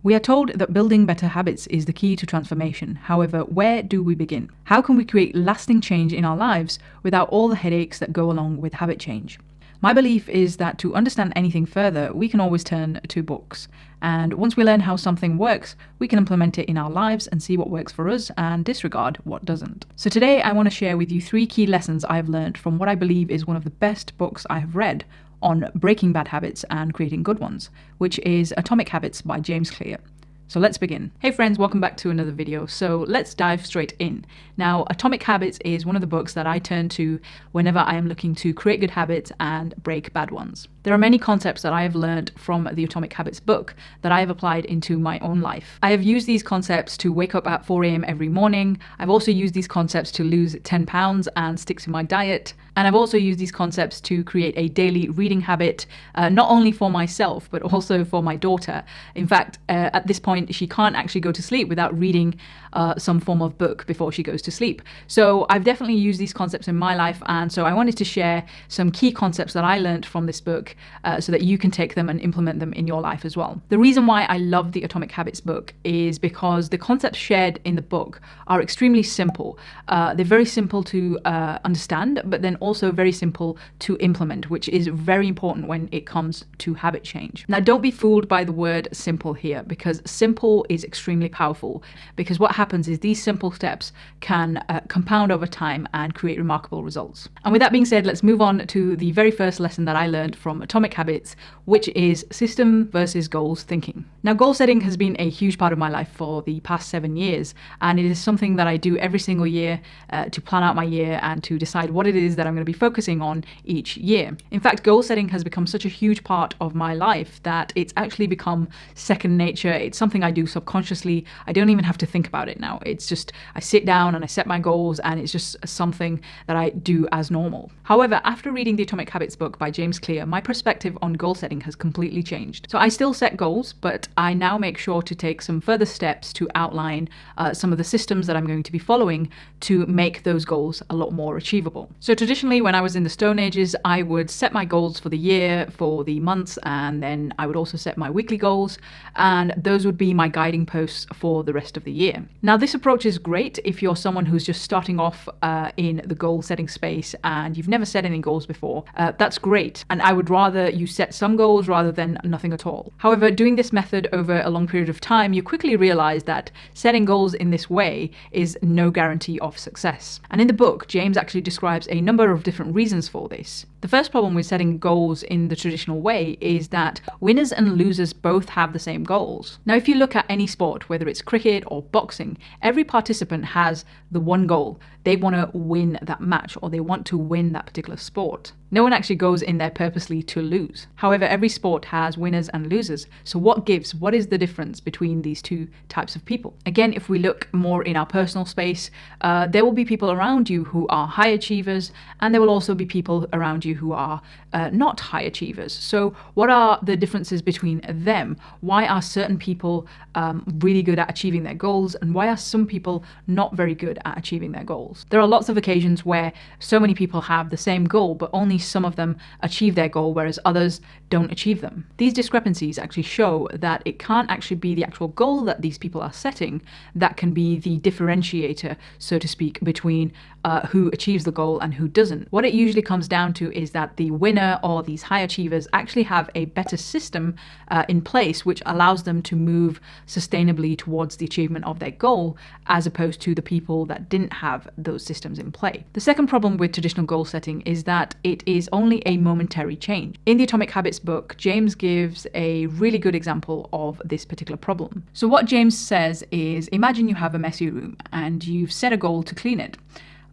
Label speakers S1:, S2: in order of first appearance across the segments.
S1: We are told that building better habits is the key to transformation. However, where do we begin? How can we create lasting change in our lives without all the headaches that go along with habit change? My belief is that to understand anything further, we can always turn to books. And once we learn how something works, we can implement it in our lives and see what works for us and disregard what doesn't. So today I want to share with you 3 key lessons I've learned from what I believe is one of the best books I have read on breaking bad habits and creating good ones, which is Atomic Habits by James Clear. So let's begin. Hey friends, welcome back to another video. So let's dive straight in. Now, Atomic Habits is one of the books that I turn to whenever I am looking to create good habits and break bad ones. There are many concepts that I have learned from the Atomic Habits book that I have applied into my own life. I have used these concepts to wake up at 4 a.m. every morning. I've also used these concepts to lose 10 pounds and stick to my diet. And I've also used these concepts to create a daily reading habit, not only for myself, but also for my daughter. In fact, at this point, she can't actually go to sleep without reading some form of book before she goes to sleep. So I've definitely used these concepts in my life. And so I wanted to share some key concepts that I learned from this book so that you can take them and implement them in your life as well. The reason why I love the Atomic Habits book is because the concepts shared in the book are extremely simple. They're very simple to understand, but then also very simple to implement, which is very important when it comes to habit change. Now, don't be fooled by the word simple here, because simple is extremely powerful, because what happens is these simple steps can compound over time and create remarkable results. And with that being said, let's move on to the very first lesson that I learned from Atomic Habits, which is system versus goals thinking. Now, goal setting has been a huge part of my life for the past 7 years, and it is something that I do every single year to plan out my year and to decide what it is that I'm going to be focusing on each year. In fact, goal setting has become such a huge part of my life that it's actually become second nature. It's something I do subconsciously. I don't even have to think about it now. It's just, I sit down and I set my goals, and it's just something that I do as normal. However, after reading the Atomic Habits book by James Clear, my perspective on goal setting has completely changed. So I still set goals, but I now make sure to take some further steps to outline some of the systems that I'm going to be following to make those goals a lot more achievable. So traditionally, when I was in the Stone Ages, I would set my goals for the year, for the months, and then I would also set my weekly goals, and those would be my guiding posts for the rest of the year. Now, this approach is great if you're someone who's just starting off in the goal setting space and you've never set any goals before. That's great, and I would rather you set some goals rather than nothing at all. However, doing this method over a long period of time, you quickly realize that setting goals in this way is no guarantee of success. And in the book, James actually describes a number of different reasons for this. The first problem with setting goals in the traditional way is that winners and losers both have the same goals. Now, if you look at any sport, whether it's cricket or boxing, every participant has the one goal. They want to win that match, or they want to win that particular sport. No one actually goes in there purposely to lose. However, every sport has winners and losers. So what is the difference between these two types of people? Again, if we look more in our personal space, there will be people around you who are high achievers, and there will also be people around you who are not high achievers. So what are the differences between them? Why are certain people really good at achieving their goals, and why are some people not very good at achieving their goals? There are lots of occasions where so many people have the same goal, but only some of them achieve their goal, whereas others don't achieve them. These discrepancies actually show that it can't actually be the actual goal that these people are setting that can be the differentiator, so to speak, between who achieves the goal and who doesn't. What it usually comes down to is that the winner or these high achievers actually have a better system in place, which allows them to move sustainably towards the achievement of their goal, as opposed to the people that didn't have those systems in play. The second problem with traditional goal setting is that it is only a momentary change. In the Atomic Habits book, James gives a really good example of this particular problem. So what James says is, imagine you have a messy room and you've set a goal to clean it.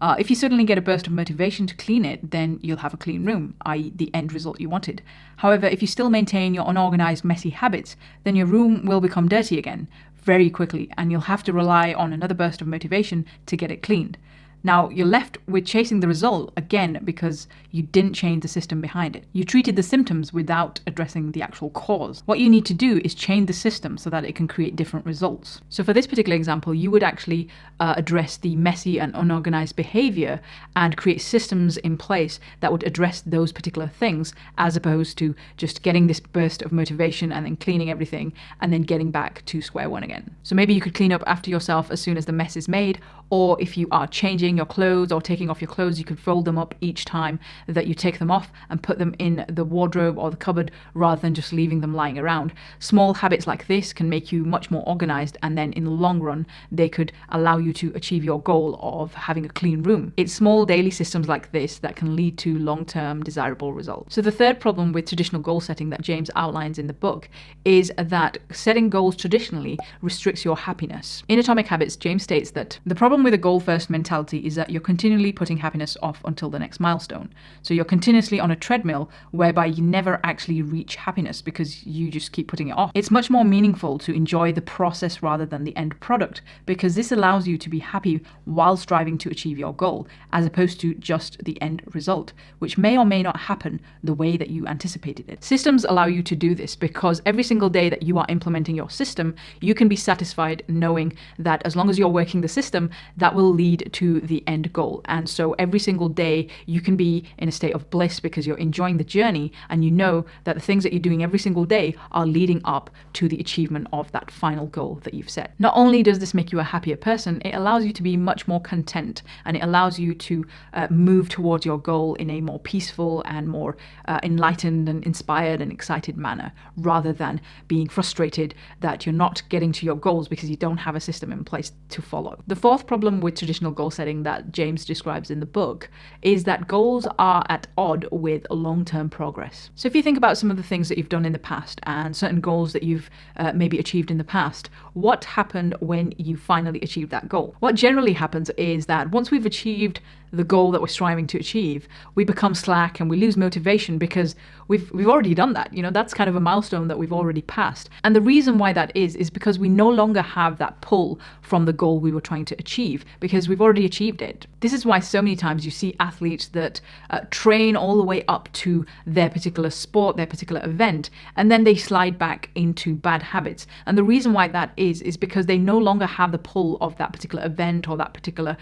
S1: If you suddenly get a burst of motivation to clean it, then you'll have a clean room, i.e. the end result you wanted. However, if you still maintain your unorganized, messy habits, then your room will become dirty again very quickly, and you'll have to rely on another burst of motivation to get it cleaned. Now, you're left with chasing the result again because you didn't change the system behind it. You treated the symptoms without addressing the actual cause. What you need to do is change the system so that it can create different results. So for this particular example, you would actually address the messy and unorganized behavior and create systems in place that would address those particular things, as opposed to just getting this burst of motivation and then cleaning everything and then getting back to square one again. So maybe you could clean up after yourself as soon as the mess is made, or if you are changing your clothes or taking off your clothes, you could fold them up each time that you take them off and put them in the wardrobe or the cupboard rather than just leaving them lying around. Small habits like this can make you much more organized, and then in the long run, they could allow you to achieve your goal of having a clean room. It's small daily systems like this that can lead to long-term desirable results. So the third problem with traditional goal setting that James outlines in the book is that setting goals traditionally restricts your happiness. In Atomic Habits, James states that the problem with a goal-first mentality is that you're continually putting happiness off until the next milestone. So you're continuously on a treadmill whereby you never actually reach happiness because you just keep putting it off. It's much more meaningful to enjoy the process rather than the end product, because this allows you to be happy while striving to achieve your goal, as opposed to just the end result, which may or may not happen the way that you anticipated it. Systems allow you to do this because every single day that you are implementing your system, you can be satisfied knowing that as long as you're working the system, that will lead to the end goal. And so every single day you can be in a state of bliss because you're enjoying the journey, and you know that the things that you're doing every single day are leading up to the achievement of that final goal that you've set. Not only does this make you a happier person, it allows you to be much more content, and it allows you to move towards your goal in a more peaceful and more enlightened and inspired and excited manner, rather than being frustrated that you're not getting to your goals because you don't have a system in place to follow. The fourth problem with traditional goal setting that James describes in the book is that goals are at odds with long-term progress. So if you think about some of the things that you've done in the past and certain goals that you've maybe achieved in the past, what happened when you finally achieved that goal? What generally happens is that once we've achieved the goal that we're striving to achieve, we become slack and we lose motivation because we've already done that. You know, that's kind of a milestone that we've already passed. And the reason why that is because we no longer have that pull from the goal we were trying to achieve because we've already achieved it. This is why so many times you see athletes that train all the way up to their particular sport, their particular event, and then they slide back into bad habits. And the reason why that is because they no longer have the pull of that particular event or that particular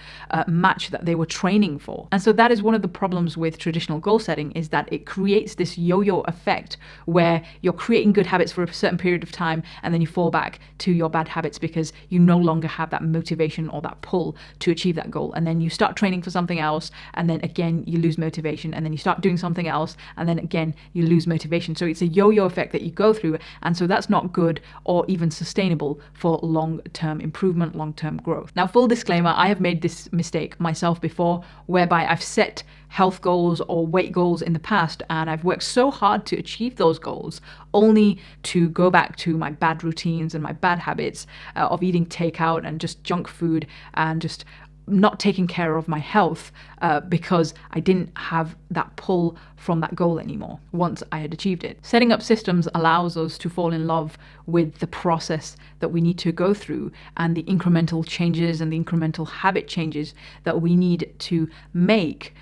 S1: match that they were training for. And so that is one of the problems with traditional goal setting, is that it creates this yo-yo effect where you're creating good habits for a certain period of time and then you fall back to your bad habits because you no longer have that motivation or that pull to achieve that goal. And then you start training for something else and then again you lose motivation, and then you start doing something else and then again you lose motivation. So it's a yo-yo effect that you go through, and so that's not good or even sustainable for long-term improvement, long-term growth. Now, full disclaimer, I have made this mistake myself before, whereby I've set health goals or weight goals in the past and I've worked so hard to achieve those goals only to go back to my bad routines and my bad habits of eating takeout and just junk food and just not taking care of my health because I didn't have that pull from that goal anymore once I had achieved it. Setting up systems allows us to fall in love with the process that we need to go through and the incremental changes and the incremental habit changes that we need to make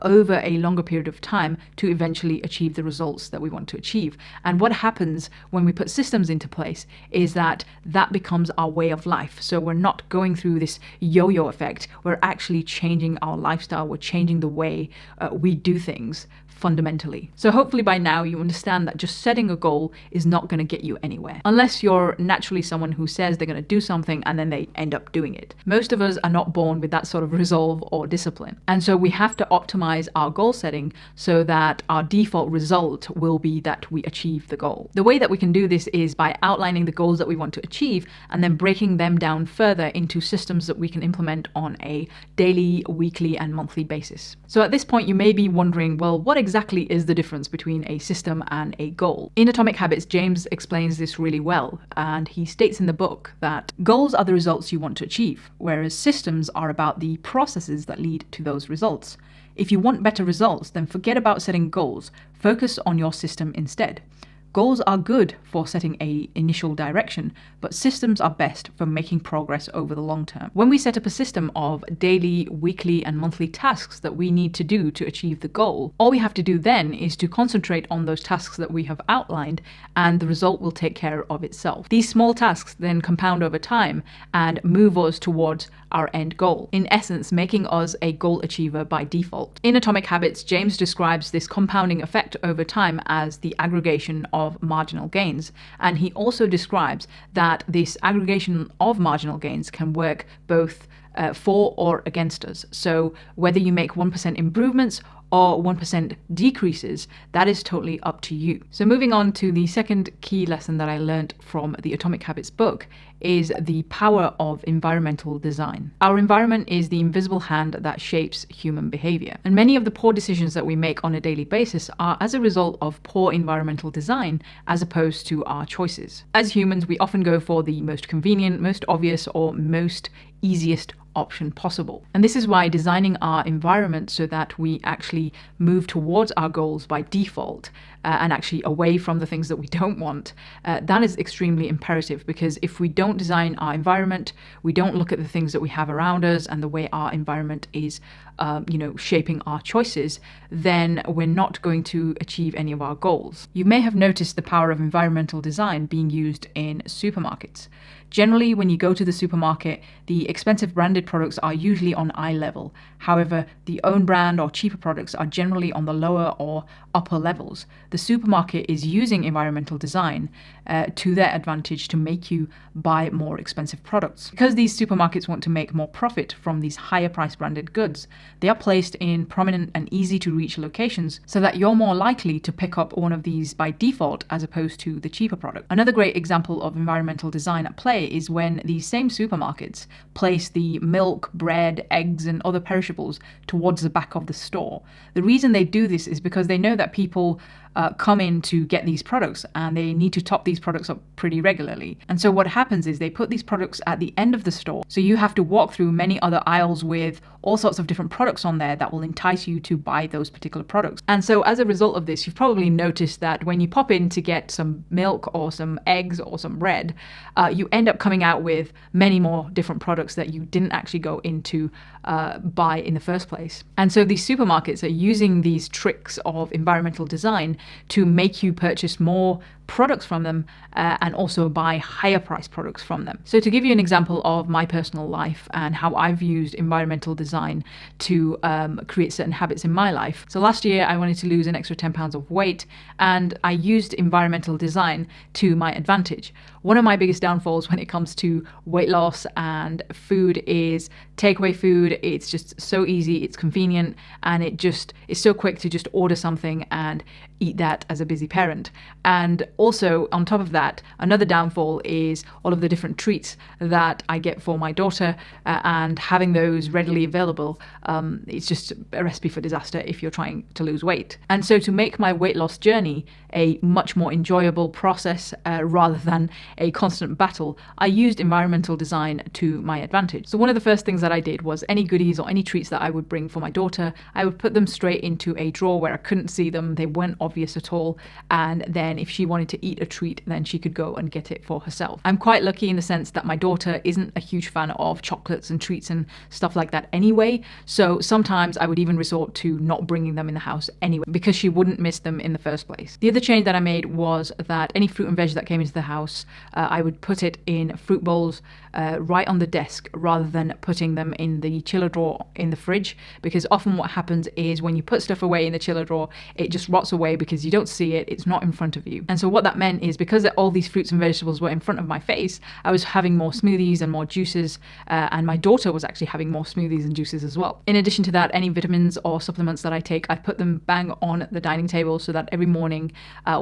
S1: over a longer period of time to eventually achieve the results that we want to achieve. And what happens when we put systems into place is that that becomes our way of life. So we're not going through this yo-yo effect. We're actually changing our lifestyle. We're changing the way we do things fundamentally. So hopefully by now you understand that just setting a goal is not going to get you anywhere, unless you're naturally someone who says they're going to do something and then they end up doing it. Most of us are not born with that sort of resolve or discipline. And so we have to optimize our goal setting so that our default result will be that we achieve the goal. The way that we can do this is by outlining the goals that we want to achieve and then breaking them down further into systems that we can implement on a daily, weekly, and monthly basis. So at this point you may be wondering, well, what exactly is the difference between a system and a goal? In Atomic Habits, James explains this really well, and he states in the book that goals are the results you want to achieve, whereas systems are about the processes that lead to those results. If you want better results, then forget about setting goals. Focus on your system instead. Goals are good for setting an initial direction, but systems are best for making progress over the long term. When we set up a system of daily, weekly, and monthly tasks that we need to do to achieve the goal, all we have to do then is to concentrate on those tasks that we have outlined, and the result will take care of itself. These small tasks then compound over time and move us towards our end goal, in essence making us a goal achiever by default. In Atomic Habits, James describes this compounding effect over time as the aggregation of marginal gains, and he also describes that this aggregation of marginal gains can work both for or against us. So whether you make 1% improvements or 1% decreases, that is totally up to you. So moving on to the second key lesson that I learned from the Atomic Habits book is the power of environmental design. Our environment is the invisible hand that shapes human behavior. And many of the poor decisions that we make on a daily basis are as a result of poor environmental design as opposed to our choices. As humans, we often go for the most convenient, most obvious, or most easiest option possible. And this is why designing our environment so that we actually move towards our goals by default and actually away from the things that we don't want, that is extremely imperative, because if we don't design our environment, we don't look at the things that we have around us and the way our environment is shaping our choices, then we're not going to achieve any of our goals. You may have noticed the power of environmental design being used in supermarkets. Generally, when you go to the supermarket, the expensive branded products are usually on eye level. However, the own brand or cheaper products are generally on the lower or upper levels. The supermarket is using environmental design to their advantage to make you buy more expensive products. Because these supermarkets want to make more profit from these higher price branded goods, they are placed in prominent and easy to reach locations so that you're more likely to pick up one of these by default as opposed to the cheaper product. Another great example of environmental design at play is when these same supermarkets place the milk, bread, eggs, and other perishables towards the back of the store. The reason they do this is because they know that people come in to get these products and they need to top these products up pretty regularly. And so what happens is they put these products at the end of the store. So you have to walk through many other aisles with all sorts of different products on there that will entice you to buy those particular products. And so as a result of this, you've probably noticed that when you pop in to get some milk or some eggs or some bread, you end up coming out with many more different products that you didn't actually go in to buy in the first place. And so these supermarkets are using these tricks of environmental design to make you purchase more products from them and also buy higher price products from them. So to give you an example of my personal life and how I've used environmental design to create certain habits in my life. So last year I wanted to lose an extra 10 pounds of weight, and I used environmental design to my advantage. One of my biggest downfalls when it comes to weight loss and food is takeaway food. It's just so easy, it's convenient, and it's so quick to just order something and eat that as a busy parent. And also on top of that, another downfall is all of the different treats that I get for my daughter, and having those readily available. It's just a recipe for disaster if you're trying to lose weight. And so to make my weight loss journey a much more enjoyable process rather than a constant battle, I used environmental design to my advantage. So one of the first things that I did was any goodies or any treats that I would bring for my daughter, I would put them straight into a drawer where I couldn't see them. They weren't obvious at all. And then if she wanted to eat a treat, then she could go and get it for herself. I'm quite lucky in the sense that my daughter isn't a huge fan of chocolates and treats and stuff like that anyway. So sometimes I would even resort to not bringing them in the house anyway, because she wouldn't miss them in the first place. The other change that I made was that any fruit and veg that came into the house, I would put it in fruit bowls right on the desk rather than putting them in the chiller drawer in the fridge, because often what happens is when you put stuff away in the chiller drawer, it just rots away because you don't see it, it's not in front of you. And so what that meant is because all these fruits and vegetables were in front of my face, I was having more smoothies and more juices, and my daughter was actually having more smoothies and juices as well. In addition to that, any vitamins or supplements that I take, I put them bang on the dining table so that every morning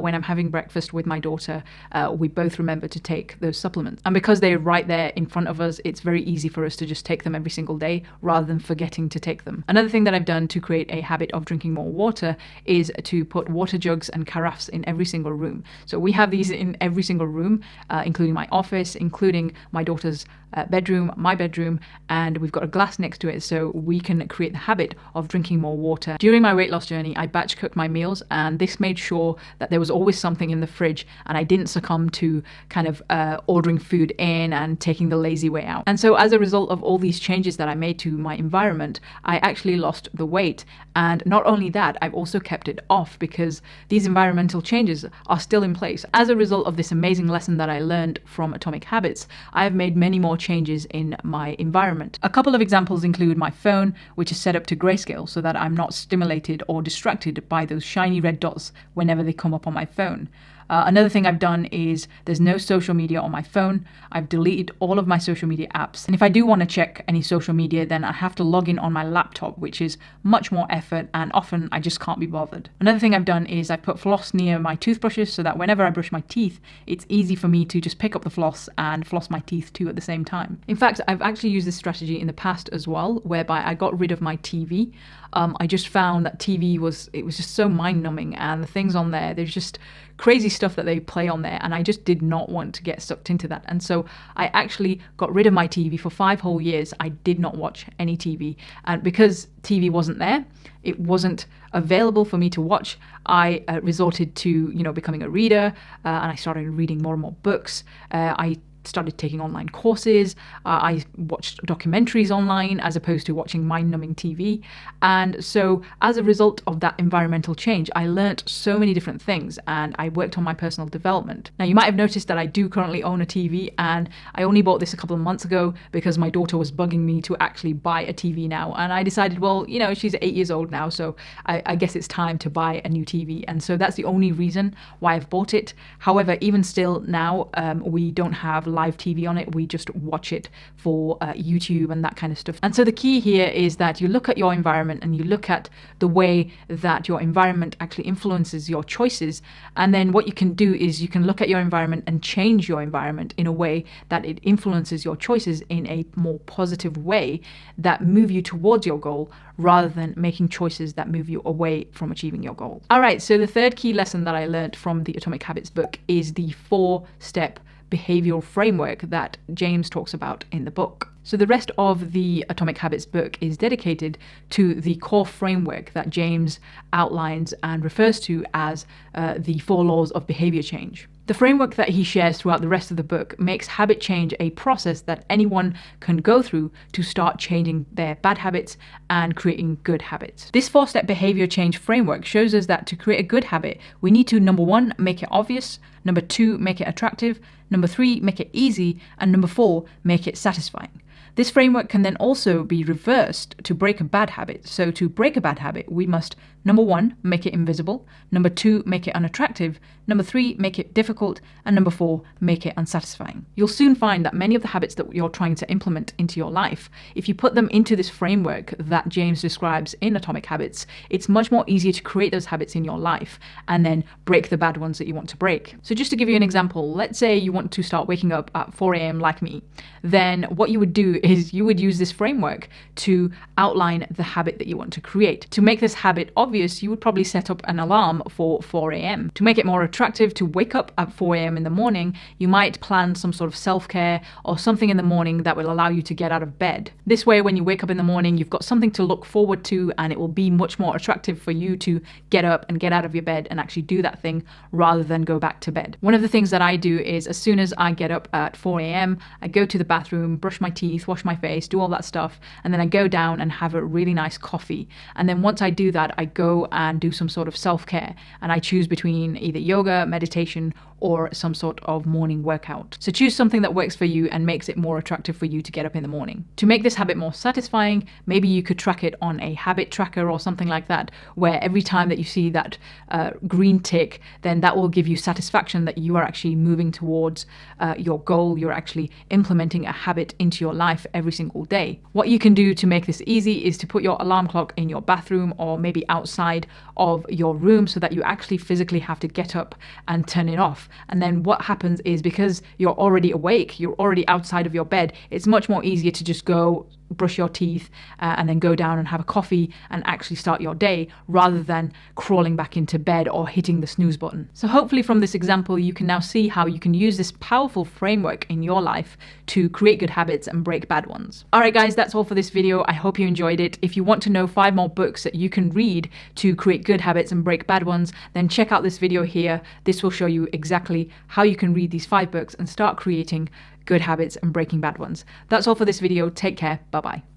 S1: when I'm having breakfast with my daughter, we both remember to take those supplements. And because they're right there in front of us, it's very easy for us to just take them every single day rather than forgetting to take them. Another thing that I've done to create a habit of drinking more water is to put water water jugs and carafes in every single room. So we have these in every single room, including my office, including my daughter's bedroom, my bedroom, and we've got a glass next to it so we can create the habit of drinking more water. During my weight loss journey, I batch cooked my meals, and this made sure that there was always something in the fridge and I didn't succumb to kind of ordering food in and taking the lazy way out. And so as a result of all these changes that I made to my environment, I actually lost the weight. And not only that, I've also kept it off because these environmental changes are still in place. As a result of this amazing lesson that I learned from Atomic Habits, I have made many more changes in my environment. A couple of examples include my phone, which is set up to grayscale so that I'm not stimulated or distracted by those shiny red dots whenever they come up on my phone. Another thing I've done is there's no social media on my phone. I've deleted all of my social media apps. And if I do want to check any social media, then I have to log in on my laptop, which is much more effort and often I just can't be bothered. Another thing I've done is I've put floss near my toothbrushes so that whenever I brush my teeth, it's easy for me to just pick up the floss and floss my teeth too at the same time. In fact, I've actually used this strategy in the past as well, whereby I got rid of my TV. I just found that TV was just so mind-numbing, and the things on there's just crazy stuff that they play on there, and I just did not want to get sucked into that. And so I actually got rid of my TV for 5 whole years. I did not watch any TV, and because TV wasn't there, it wasn't available for me to watch, I resorted to becoming a reader, and I started reading more and more books. I started taking online courses. I watched documentaries online as opposed to watching mind-numbing TV. And so as a result of that environmental change, I learnt so many different things and I worked on my personal development. Now, you might have noticed that I do currently own a TV, and I only bought this a couple of months ago because my daughter was bugging me to actually buy a TV now. And I decided, well, she's 8 years old now, so I guess it's time to buy a new TV. And so that's the only reason why I've bought it. However, even still now, we don't have live TV on it. We just watch it for YouTube and that kind of stuff. And so the key here is that you look at your environment and you look at the way that your environment actually influences your choices. And then what you can do is you can look at your environment and change your environment in a way that it influences your choices in a more positive way that move you towards your goal rather than making choices that move you away from achieving your goal. All right, so the third key lesson that I learned from the Atomic Habits book is the 4-step behavioral framework that James talks about in the book. So the rest of the Atomic Habits book is dedicated to the core framework that James outlines and refers to as the 4 laws of behavior change. The framework that he shares throughout the rest of the book makes habit change a process that anyone can go through to start changing their bad habits and creating good habits. This 4-step behavior change framework shows us that to create a good habit, we need to, number 1, make it obvious, number 2, make it attractive, number 3, make it easy, and number 4, make it satisfying. This framework can then also be reversed to break a bad habit. So to break a bad habit, we must, number 1, make it invisible, number 2, make it unattractive, number 3, make it difficult, and number 4, make it unsatisfying. You'll soon find that many of the habits that you're trying to implement into your life, if you put them into this framework that James describes in Atomic Habits, it's much more easier to create those habits in your life and then break the bad ones that you want to break. So just to give you an example, let's say you want to start waking up at 4 a.m. like me, then what you would do is you would use this framework to outline the habit that you want to create. To make this habit obvious, you would probably set up an alarm for 4 a.m. To make it more attractive to wake up at 4 a.m. in the morning, you might plan some sort of self-care or something in the morning that will allow you to get out of bed. This way, when you wake up in the morning, you've got something to look forward to and it will be much more attractive for you to get up and get out of your bed and actually do that thing rather than go back to bed. One of the things that I do is as soon as I get up at 4 a.m., I go to the bathroom, brush my teeth, wash my face, do all that stuff, and then I go down and have a really nice coffee. And then once I do that, I go and do some sort of self-care, and I choose between either yoga, meditation, or some sort of morning workout. So choose something that works for you and makes it more attractive for you to get up in the morning. To make this habit more satisfying, maybe you could track it on a habit tracker or something like that, where every time that you see that green tick, then that will give you satisfaction that you are actually moving towards your goal. You're actually implementing a habit into your life every single day. What you can do to make this easy is to put your alarm clock in your bathroom or maybe outside of your room so that you actually physically have to get up and turn it off. And then what happens is because you're already awake, you're already outside of your bed, it's much more easier to just go brush your teeth and then go down and have a coffee and actually start your day, rather than crawling back into bed or hitting the snooze button. So hopefully from this example, you can now see how you can use this powerful framework in your life to create good habits and break bad ones. All right, guys, that's all for this video. I hope you enjoyed it. If you want to know 5 more books that you can read to create good habits and break bad ones, then check out this video here. This will show you exactly how you can read these 5 books and start creating good habits and breaking bad ones. That's all for this video. Take care. Bye-bye.